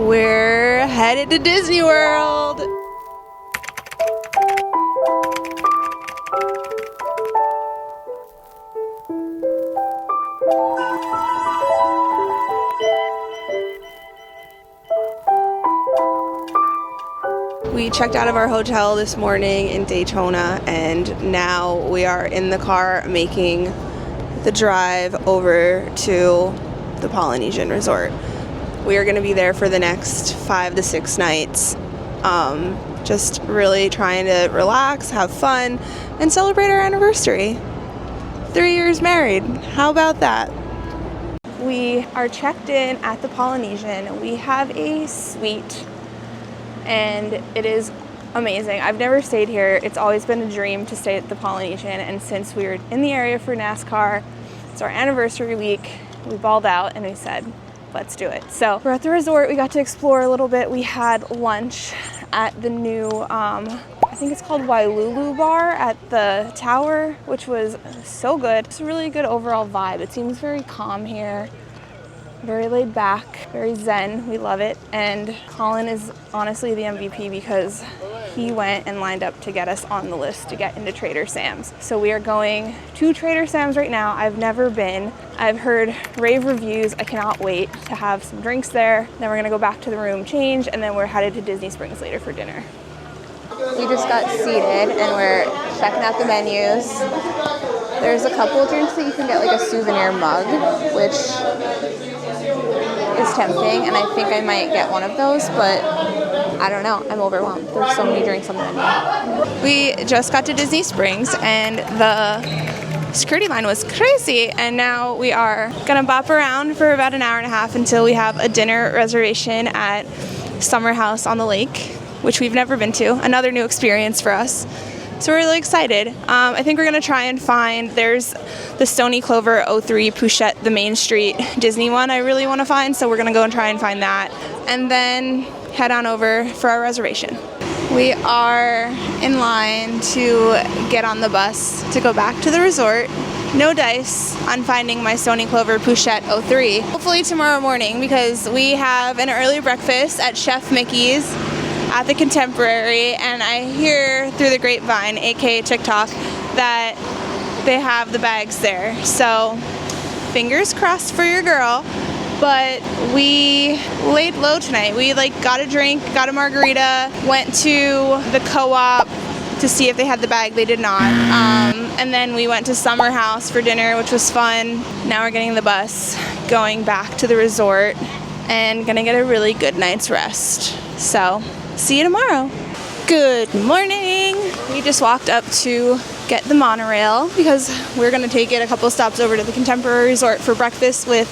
We're headed to Disney World. We checked out of our hotel this morning in Daytona, and now we are in the car making the drive over to the Polynesian resort. We are going to be there for the next 5 to 6 nights. Just really trying to relax, have fun, and celebrate our anniversary. 3 years married. How about that? We are checked in at the Polynesian. We have a suite, and it is amazing. I've never stayed here. It's always been a dream to stay at the Polynesian, and since we were in the area for NASCAR, it's our anniversary week, we balled out and we said, let's do it. So we're at the resort. We got to explore a little bit. We had lunch at the new, I think it's called Wailulu Bar at the tower, which was so good. It's a really good overall vibe. It seems very calm here. Very laid back, very zen. We love it. And Colin is honestly the MVP because he went and lined up to get us on the list to get into Trader Sam's. So we are going to Trader Sam's right now. I've never been. I've heard rave reviews. I cannot wait to have some drinks there. Then we're gonna go back to the room, change, and then we're headed to Disney Springs later for dinner. We just got seated and we're checking out the menus. There's a couple of drinks that you can get, like a souvenir mug, which is tempting, and I think I might get one of those, but I don't know. I'm overwhelmed. There's so many drinks on the menu. We just got to Disney Springs, and the security line was crazy, and now we are gonna bop around for about an hour and a half until we have a dinner reservation at Summer House on the lake, which we've never been to. Another new experience for us. So we're really excited. I think we're gonna try and find, there's the Stony Clover 03 Pouchette, the Main Street Disney one I really wanna find, so we're gonna go and try and find that. And then head on over for our reservation. We are in line to get on the bus to go back to the resort. No dice on finding my Stony Clover Pouchette 03. Hopefully tomorrow morning, because we have an early breakfast at Chef Mickey's at the Contemporary, and I hear through the grapevine, aka TikTok, that they have the bags there. So fingers crossed for your girl. But we laid low tonight. We got a drink, got a margarita, went to the co-op to see if they had the bag. They did not. And then we went to Summer House for dinner, which was fun. Now we're getting the bus, going back to the resort, and gonna get a really good night's rest. So see you tomorrow. Good morning. We just walked up to get the monorail because we're gonna take it a couple stops over to the Contemporary Resort for breakfast with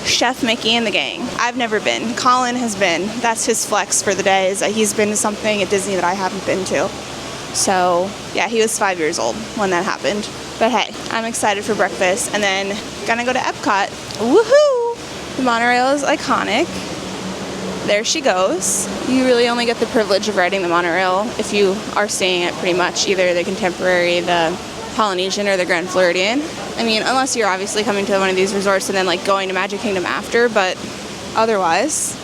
Chef Mickey and the gang. I've never been. Colin has been. That's his flex for the day, is that he's been to something at Disney that I haven't been to. So yeah, he was 5 years old when that happened. But hey, I'm excited for breakfast, and then gonna go to Epcot. Woohoo! The monorail is iconic. There she goes. You really only get the privilege of riding the monorail if you are staying at pretty much either the Contemporary, the Polynesian, or the Grand Floridian. I mean, unless you're obviously coming to one of these resorts and then going to Magic Kingdom after, but otherwise,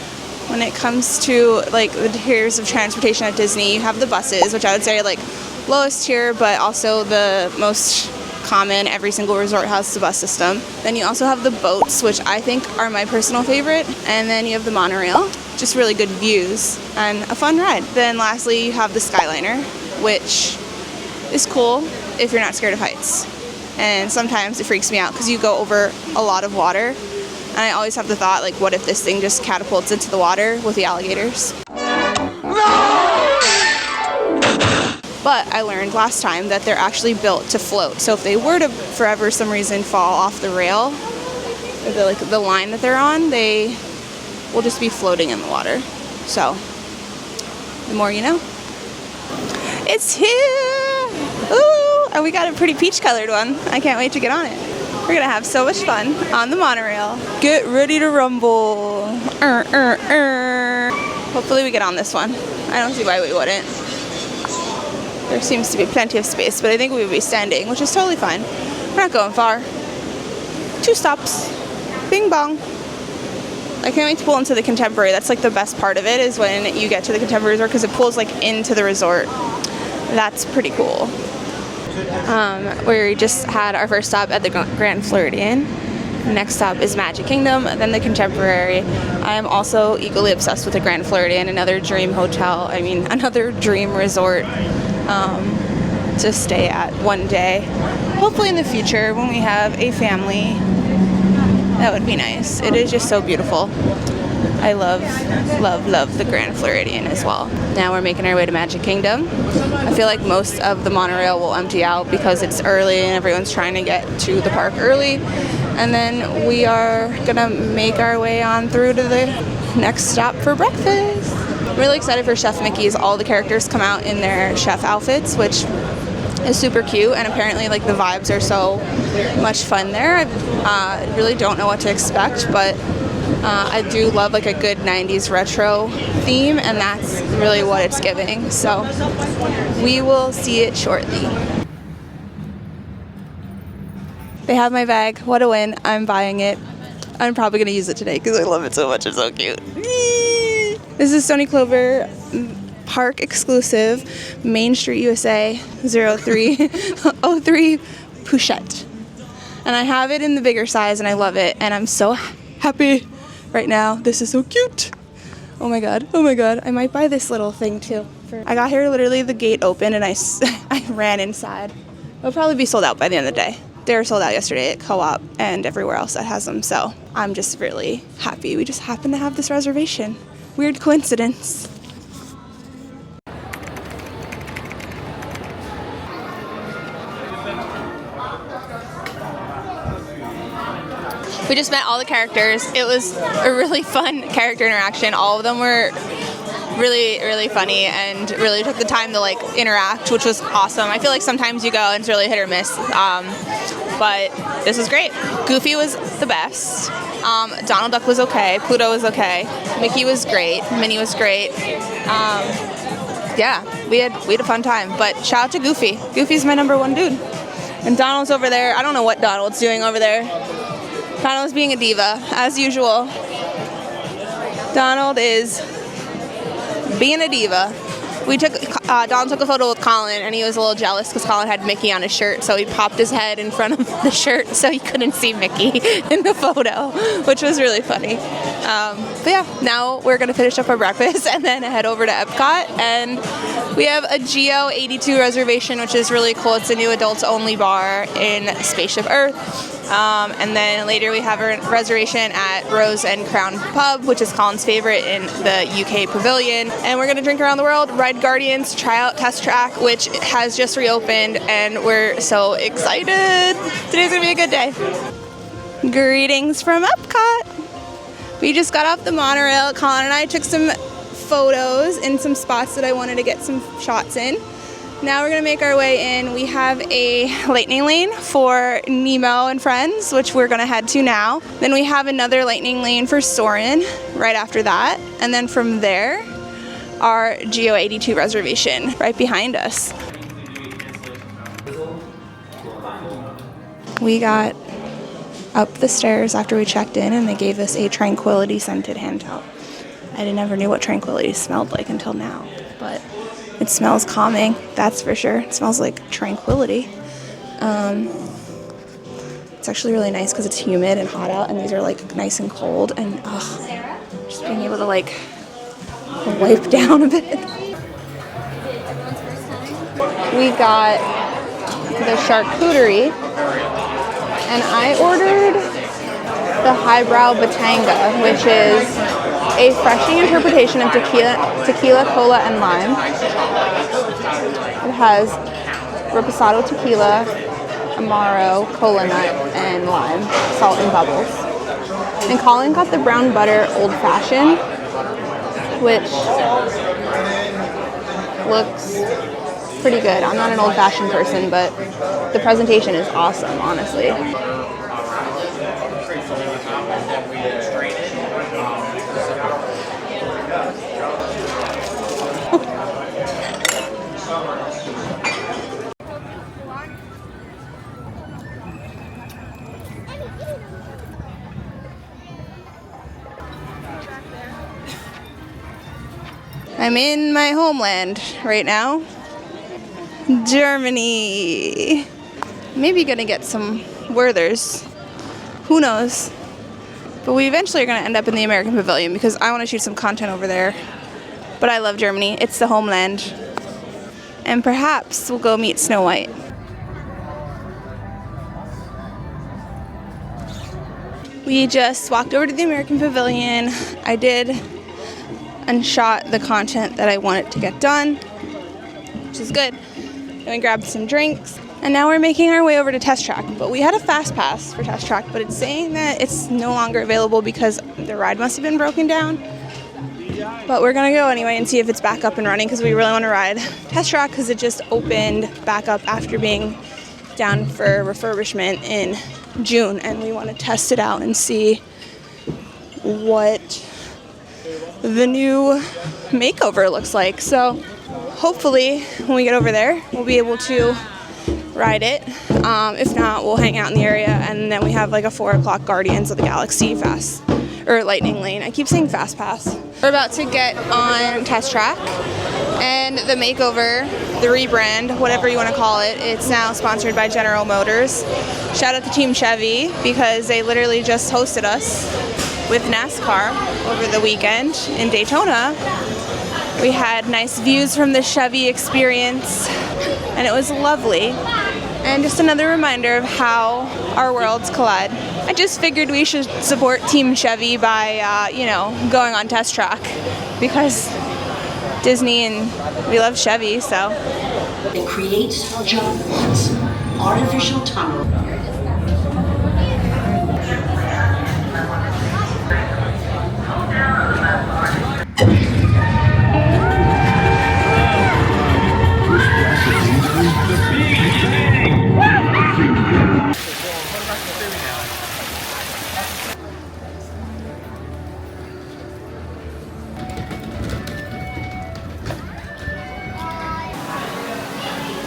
when it comes to the tiers of transportation at Disney, you have the buses, which I would say are lowest tier, but also the most common. Every single resort has the bus system. Then you also have the boats, which I think are my personal favorite, and then you have the monorail. Just really good views and a fun ride. Then lastly, you have the Skyliner, which is cool if you're not scared of heights. And sometimes it freaks me out because you go over a lot of water, and I always have the thought, what if this thing just catapults into the water with the alligators? But I learned last time that they're actually built to float. So if they were to, for some reason, fall off the rail, the line that they're on, they will just be floating in the water. So the more you know. It's here! Ooh! And we got a pretty peach-colored one. I can't wait to get on it. We're gonna have so much fun on the monorail. Get ready to rumble. Hopefully we get on this one. I don't see why we wouldn't. There seems to be plenty of space, but I think we would be standing, which is totally fine. We're not going far. 2 stops. Bing bong. I can't wait to pull into the Contemporary. That's like the best part of it, is when you get to the Contemporary Resort, because it pulls like into the resort. That's pretty cool. We just had our first stop at the Grand Floridian. Next stop is Magic Kingdom, then the Contemporary. I am also equally obsessed with the Grand Floridian, another dream hotel, another dream resort to stay at one day. Hopefully in the future when we have a family, that would be nice. It is just so beautiful. I love, love, love the Grand Floridian as well. Now we're making our way to Magic Kingdom. I feel like most of the monorail will empty out because it's early and everyone's trying to get to the park early. And then we are gonna make our way on through to the next stop for breakfast. I'm really excited for Chef Mickey's. All the characters come out in their chef outfits, which is super cute, and apparently like the vibes are so much fun there. I really don't know what to expect, but I do love like a good 90s retro theme, and that's really what it's giving. So we will see it shortly. They have my bag. What a win. I'm buying it. I'm probably going to use it today because I love it so much. It's so cute. This is Stony Clover Park exclusive, Main Street USA 0303 Pouchette. And I have it in the bigger size and I love it, and I'm so happy right now. This is so cute. Oh my god. Oh my god. I might buy this little thing too. I got here literally the gate opened and I ran inside. It'll probably be sold out by the end of the day. They were sold out yesterday at Co-op and everywhere else that has them, so I'm just really happy. We just happen to have this reservation. Weird coincidence. We just met all the characters. It was a really fun character interaction. All of them were really, really funny and really took the time to like interact, which was awesome. I feel like sometimes you go and it's really hit or miss, but this was great. Goofy was the best. Donald Duck was okay. Pluto was okay. Mickey was great. Minnie was great. Yeah, we had a fun time. But shout out to Goofy. Goofy's my number one dude. And Donald's over there. I don't know what Donald's doing over there. Donald's being a diva, as usual. Donald is being a diva. Donald took a photo with Colin, and he was a little jealous because Colin had Mickey on his shirt, so he popped his head in front of the shirt so he couldn't see Mickey in the photo, which was really funny. But yeah, now we're going to finish up our breakfast and then head over to Epcot, and we have a Geo 82 reservation, which is really cool. It's a new adults-only bar in Spaceship Earth. And then later we have a reservation at Rose and Crown Pub, which is Colin's favorite in the UK Pavilion. And we're going to drink around the world, ride Guardians, try out Test Track, which has just reopened, and we're so excited. Today's going to be a good day. Greetings from Epcot. We just got off the monorail. Colin and I took some photos in some spots that I wanted to get some shots in. Now we're going to make our way in. We have a lightning lane for Nemo and Friends, which we're going to head to now. Then we have another lightning lane for Soarin' right after that. And then from there, our Geo 82 reservation right behind us. We got up the stairs after we checked in, and they gave us a Tranquility scented hand towel. I never knew what Tranquility smelled like until now, but it smells calming, that's for sure. It smells like tranquility. It's actually really nice because it's humid and hot out, and these are like nice and cold, and just being able to like wipe down a bit. We got the charcuterie, and I ordered the highbrow batanga, which is a freshy interpretation of tequila, cola, and lime. It has reposado tequila, amaro, cola nut, and lime, salt and bubbles. And Colin got the brown butter old fashioned, which looks pretty good. I'm not an old fashioned person, but the presentation is awesome, honestly. I'm in my homeland right now. Germany. Maybe gonna get some Werthers. Who knows? But we eventually are gonna end up in the American Pavilion because I want to shoot some content over there. But I love Germany. It's the homeland. And perhaps we'll go meet Snow White. We just walked over to the American Pavilion. I did and shot the content that I wanted to get done, which is good. Then we grabbed some drinks, and now we're making our way over to Test Track. But we had a fast pass for Test Track, but it's saying that it's no longer available because the ride must have been broken down. But we're gonna go anyway and see if it's back up and running because we really want to ride Test Track because it just opened back up after being down for refurbishment in June, and we want to test it out and see what the new makeover looks like. So hopefully when we get over there we'll be able to ride it. If not, we'll hang out in the area, and then we have like a 4 o'clock Guardians of the Galaxy Lightning Lane. I keep saying Fast Pass. We're about to get on Test Track, and the makeover, the rebrand, whatever you want to call it, it's now sponsored by General Motors. Shout out to Team Chevy because they literally just hosted us with NASCAR over the weekend in Daytona. We had nice views from the Chevy experience, and it was lovely. And just another reminder of how our worlds collide. I just figured we should support Team Chevy by, going on Test Track because Disney and we love Chevy, so. It creates jump-cuts, artificial tunnel.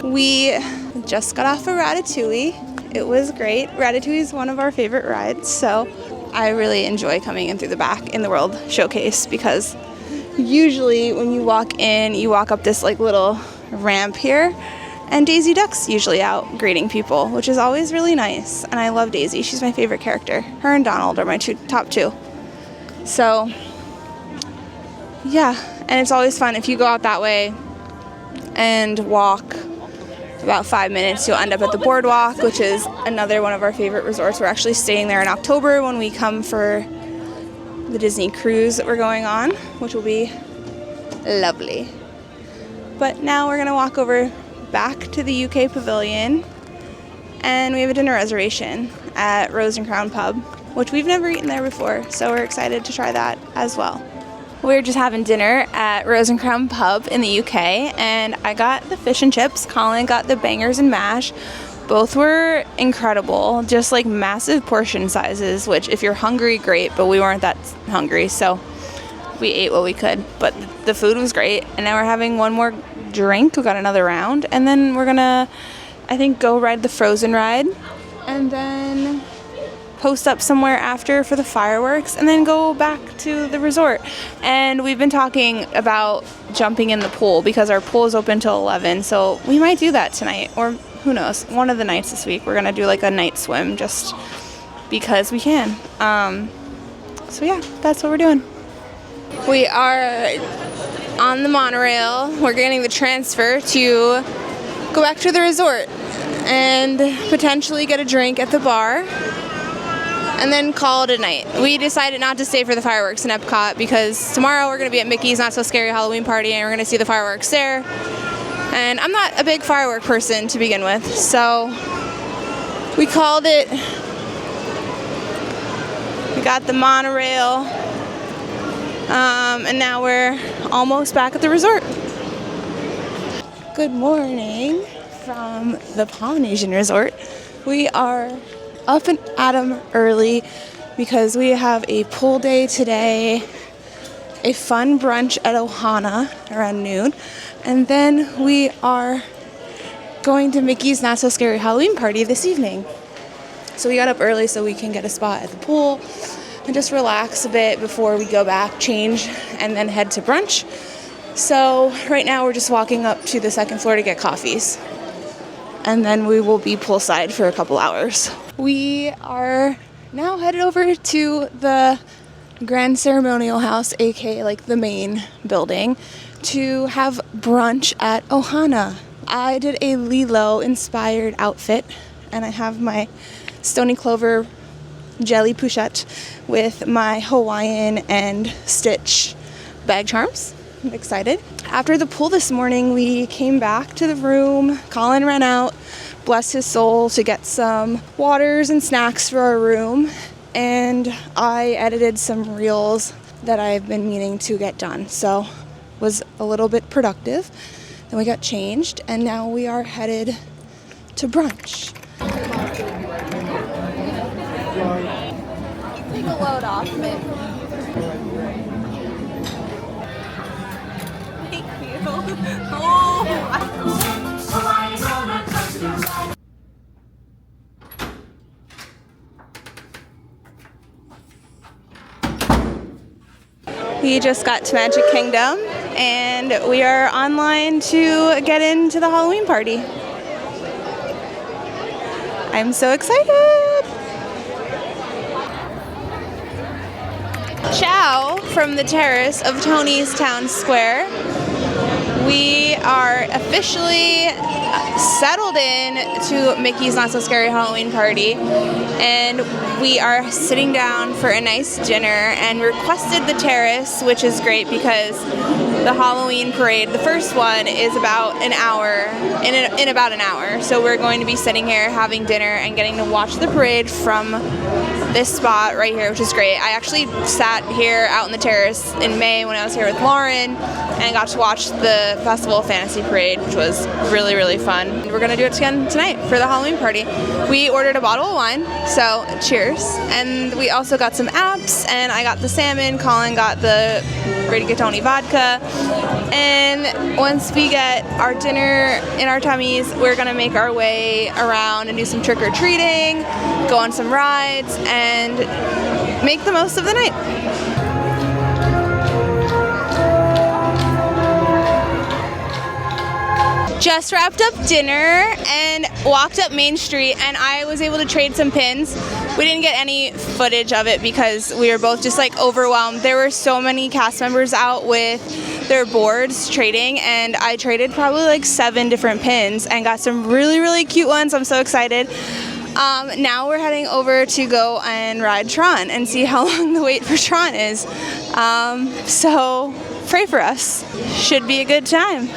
We just got off of Ratatouille. It was great. Ratatouille is one of our favorite rides, so I really enjoy coming in through the back in the World Showcase because usually when you walk in, you walk up this like little ramp here, and Daisy Duck's usually out greeting people, which is always really nice. And I love Daisy. She's my favorite character. Her and Donald are my top two. So, yeah, and it's always fun if you go out that way and walk about 5 minutes, you'll end up at the boardwalk, which is another one of our favorite resorts. We're actually staying there in October when we come for the Disney cruise that we're going on, which will be lovely. But now we're gonna walk over back to the UK Pavilion, and we have a dinner reservation at Rose and Crown Pub, which we've never eaten there before, so we're excited to try that as well. We're just having dinner at Rose and Crown Pub in the UK, and I got the fish and chips. Colin got the bangers and mash. Both were incredible, just like massive portion sizes, which if you're hungry, great, but we weren't that hungry, so we ate what we could. But the food was great, and now we're having one more drink. We got another round, and then we're gonna, I think, go ride the Frozen ride, and then post up somewhere after for the fireworks, and then go back to the resort. And we've been talking about jumping in the pool because our pool is open till 11, so we might do that tonight, or who knows, one of the nights this week. We're gonna do like a night swim just because we can. So yeah, that's what we're doing. We are on the monorail. We're getting the transfer to go back to the resort and potentially get a drink at the bar, and then call it a night. We decided not to stay for the fireworks in Epcot because tomorrow we're going to be at Mickey's Not So Scary Halloween Party, and we're going to see the fireworks there. And I'm not a big firework person to begin with, so we called it. We got the monorail, and now we're almost back at the resort. Good morning from the Polynesian Resort. We are up and at 'em early because we have a pool day today, a fun brunch at Ohana around noon, and then we are going to Mickey's Not So Scary Halloween Party this evening. So we got up early so we can get a spot at the pool and just relax a bit before we go back, change, and then head to brunch. So right now we're just walking up to the second floor to get coffees. And then we will be poolside for a couple hours. We are now headed over to the Grand Ceremonial House, aka like the main building, to have brunch at Ohana. I did a Lilo inspired outfit, and I have my Stony Clover jelly pochette with my Hawaiian and Stitch bag charms. I'm excited. After the pool this morning, we came back to the room. Colin ran out, bless his soul, to get some waters and snacks for our room. And I edited some reels that I've been meaning to get done. So was a little bit productive. Then we got changed, and now we are headed to brunch. Take a load off of it. We just got to Magic Kingdom and we are online to get into the Halloween party. I'm so excited! Ciao from the terrace of Tony's Town Square. We are officially settled in to Mickey's Not So Scary Halloween Party, and we are sitting down for a nice dinner and requested the terrace, which is great because the Halloween parade, the first one, is about an hour, in about an hour. So we're going to be sitting here having dinner and getting to watch the parade from this spot right here, which is great. I actually sat here out in the terrace in May when I was here with Lauren and got to watch the Festival of Fantasy Parade, which was really, really fun. And we're gonna do it again tonight for the Halloween party. We ordered a bottle of wine, so cheers. And we also got some apps, and I got the salmon, Colin got the rigatoni vodka. And once we get our dinner in our tummies, we're gonna make our way around and do some trick-or-treating, go on some rides, and make the most of the night. Just wrapped up dinner and walked up Main Street, and I was able to trade some pins. We didn't get any footage of it because we were both just like overwhelmed. There were so many cast members out with their boards trading, and I traded probably like 7 different pins and got some really, really cute ones. I'm so excited. Now we're heading over to go and ride Tron and see how long the wait for Tron is. So pray for us. Should be a good time.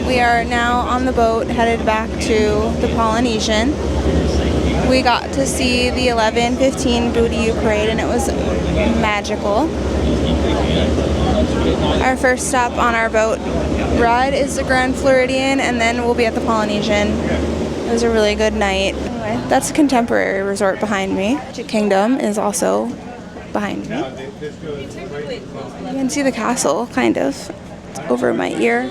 We are now on the boat headed back to the Polynesian. We got to see the 11:15 Booty Parade, and it was magical. Our first stop on our boat ride is the Grand Floridian, and then we'll be at the Polynesian. It was a really good night. Anyway, that's a contemporary resort behind me. Magic Kingdom is also behind me. You can see the castle, kind of. It's over my ear.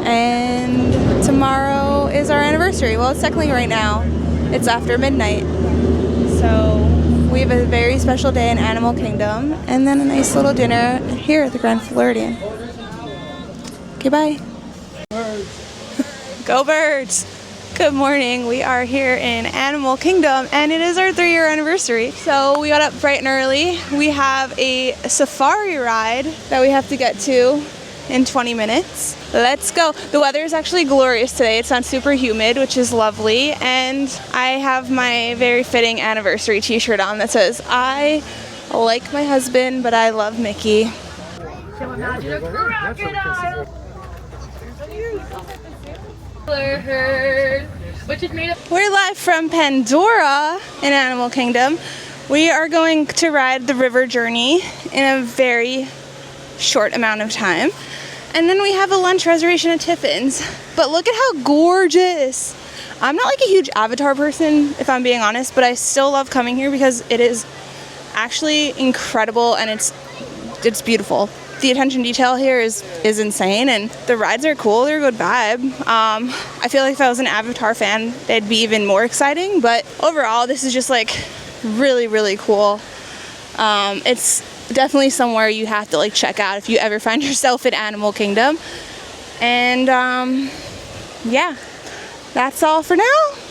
And tomorrow is our anniversary. Well, it's technically right now. It's after midnight. So we have a very special day in Animal Kingdom, and then a nice little dinner here at the Grand Floridian. Okay, bye. Go birds! Good morning. We are here in Animal Kingdom, and it is our 3-year anniversary. So we got up bright and early. We have a safari ride that we have to get to. in 20 minutes. Let's go. The weather is actually glorious today. It's not super humid, which is lovely. And I have my very fitting anniversary t-shirt on that says, I like my husband, but I love Mickey. We're live from Pandora in Animal Kingdom. We are going to ride the river journey in a very short amount of time. And then we have a lunch reservation at Tiffin's. But look at how gorgeous. I'm not like a huge Avatar person, if I'm being honest, but I still love coming here because it is actually incredible and it's beautiful. The attention detail here is insane, and the rides are cool. They're a good vibe. I feel like if I was an Avatar fan, they'd be even more exciting, but overall, this is just like really, really cool. It's definitely somewhere you have to like check out if you ever find yourself in Animal Kingdom. And yeah, that's all for now.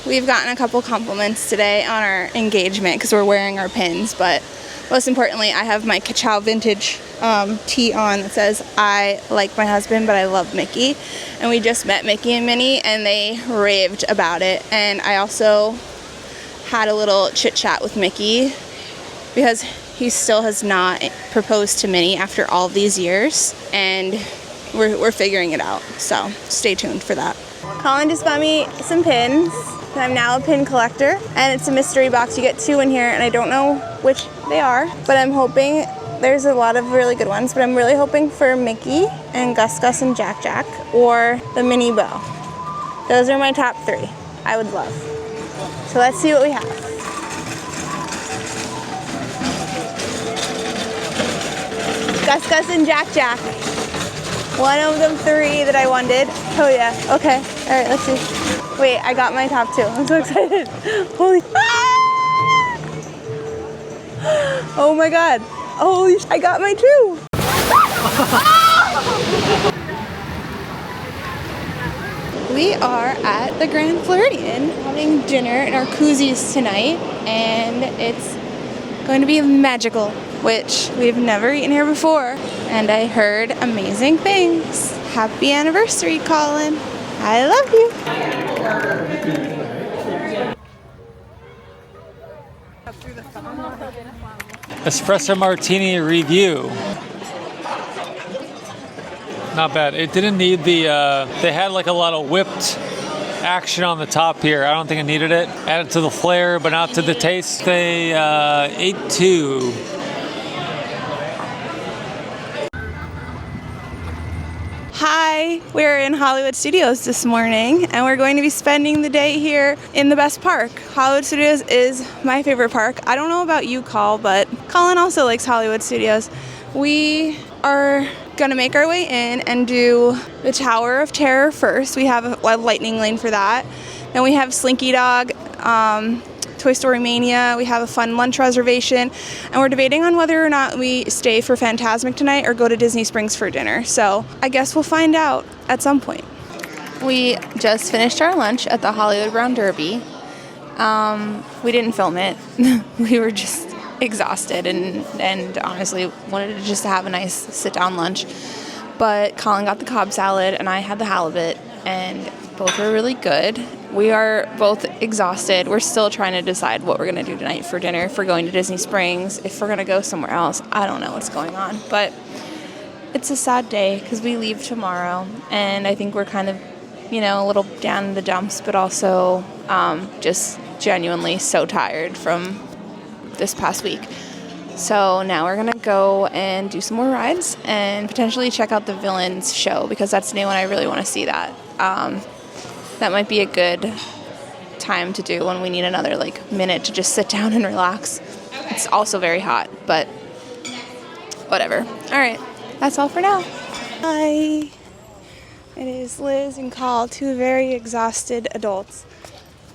We've gotten a couple compliments today on our engagement because we're wearing our pins, but most importantly, I have my Ka-Chow vintage tee on that says, I like my husband, but I love Mickey. And we just met Mickey and Minnie, and they raved about it. And I also had a little chit chat with Mickey because he still has not proposed to Minnie after all these years, and we're figuring it out. So stay tuned for that. Colin just bought me some pins. I'm now a pin collector, and it's a mystery box. You get 2 in here, and I don't know which they are, but I'm hoping there's a lot of really good ones, but I'm really hoping for Mickey and Gus Gus and Jack Jack, or the Minnie Bow. Those are my top 3 I would love. So let's see what we have. Gus Gus and Jack Jack. One of them 3 that I wanted. Oh yeah, okay. All right, let's see. Wait, I got my top 2. I'm so excited. Holy. Ah! Oh my God. Holy, I got my 2. We are at the Grand Floridian having dinner at Narcoossee's tonight, and it's going to be magical, which we've never eaten here before. And I heard amazing things. Happy anniversary, Colin. I love you. Espresso martini review. Not bad. It didn't need the, they had like a lot of whipped action on the top here. I don't think it needed it. Added to the flair, but not to the taste. They ate 2. Hi, we're in Hollywood Studios this morning, and we're going to be spending the day here in the best park. Hollywood Studios is my favorite park. I don't know about you, Col, but Colin also likes Hollywood Studios. We are gonna make our way in and do the Tower of Terror first. We have a lightning lane for that. Then we have Slinky Dog, Toy Story Mania. We have a fun lunch reservation, and we're debating on whether or not we stay for Fantasmic tonight or go to Disney Springs for dinner. So I guess we'll find out at some point. We just finished our lunch at the Hollywood Brown Derby. We didn't film it. We were just exhausted and honestly wanted to just have a nice sit-down lunch. But Colin got the Cobb salad and I had the halibut, and both were really good. We are both exhausted. We're still trying to decide what we're going to do tonight for dinner, if we're going to Disney Springs, if we're going to go somewhere else. I don't know what's going on, but it's a sad day because we leave tomorrow, and I think we're kind of, a little down in the dumps, but also just genuinely so tired from this past week. So now we're going to go and do some more rides and potentially check out the Villains show because that's new and I really want to see that. That might be a good time to do when we need another minute to just sit down and relax. It's also very hot, but whatever. All right, that's all for now. Hi. It is Liz and Col, 2 very exhausted adults.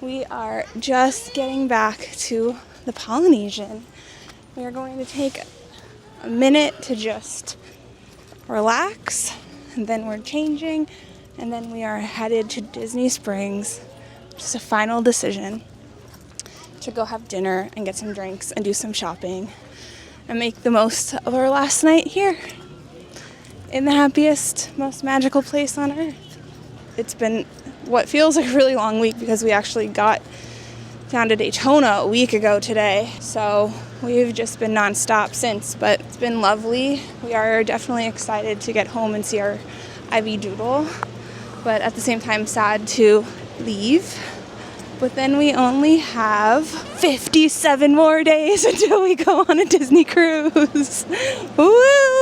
We are just getting back to the Polynesian. We are going to take a minute to just relax, and then we're changing, and then we are headed to Disney Springs. Just a final decision to go have dinner and get some drinks and do some shopping and make the most of our last night here. in the happiest, most magical place on earth. It's been what feels like a really long week because we actually got down to Daytona a week ago today. So we've just been nonstop since, but it's been lovely. We are definitely excited to get home and see our Ivy Doodle, but at the same time sad to leave. But then we only have 57 more days until we go on a Disney cruise. Woo!